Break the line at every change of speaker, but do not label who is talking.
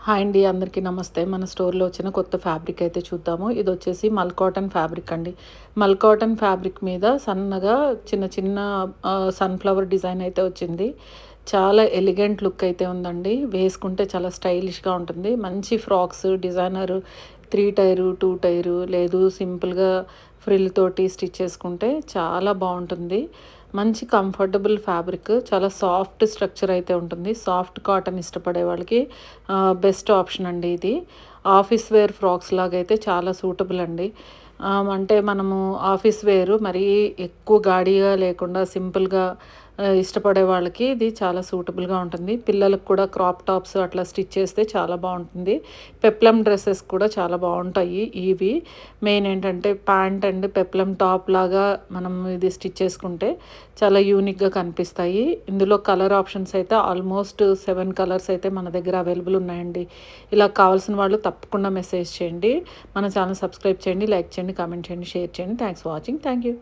Hi అండి. అందరికీ నమస్తే. మన స్టోర్‌లో వచ్చిన కొత్త ఫ్యాబ్రిక్ అయితే చూద్దాము. ఇదొచ్చేసి మల్ కాటన్ ఫ్యాబ్రిక్ అండి. మల్ కాటన్ ఫ్యాబ్రిక్ మీద సన్నగా చిన్న చిన్న సన్‌ఫ్లవర్ డిజైన్ అయితే వచ్చింది. చాలా ఎలిగెంట్ లుక్ అయితే ఉందండి. వేసుకుంటే చాలా స్టైలిష్‌గా ఉంటుంది. మంచి ఫ్రాక్స్, డిజైనర్ 3 టైరు, 2 టైరు లేదు సింపుల్‌గా ఫ్రిల్ తోటి స్టిచ్ చేసుకుంటే చాలా బావుంటుంది. మంచి కంఫర్టబుల్ ఫ్యాబ్రిక్. చాలా సాఫ్ట్ స్ట్రక్చర్ అయితే ఉంటుంది. సాఫ్ట్ కాటన్ ఇష్టపడే వాళ్ళకి బెస్ట్ ఆప్షన్ అండి ఇది. ఆఫీస్ వేర్ ఫ్రాక్స్ లాగైతే చాలా సూటబుల్ అండి. అంటే మనము ఆఫీస్ వేరు మరీ ఎక్కువ గాడిగా లేకుండా సింపుల్‌గా ఇష్టపడే వాళ్ళకి ఇది చాలా సూటబుల్‌గా ఉంటుంది. పిల్లలకు కూడా క్రాప్ టాప్స్ అట్లా స్టిచ్ చేస్తే చాలా బావుంటుంది. పెప్లమ్ డ్రెసెస్ కూడా చాలా బావుంటాయి ఇవి. మెయిన్ ఏంటంటే ప్యాంట్ అండ్ పెప్లమ్ టాప్ లాగా మనం ఇది స్టిచ్ చేసుకుంటే చాలా యూనిక్‌గా కనిపిస్తాయి. ఇందులో కలర్ ఆప్షన్స్ అయితే ఆల్మోస్ట్ 7 కలర్స్ అయితే మన దగ్గర అవైలబుల్ ఉన్నాయండి. ఇలా కావాల్సిన వాళ్ళు తప్పకుండా మెసేజ్ చేయండి. మన ఛానల్ సబ్స్క్రైబ్ చేయండి, లైక్ చేయండి, కామెంట్ చేయండి, షేర్ చేయండి. Thanks for watching. Thank you.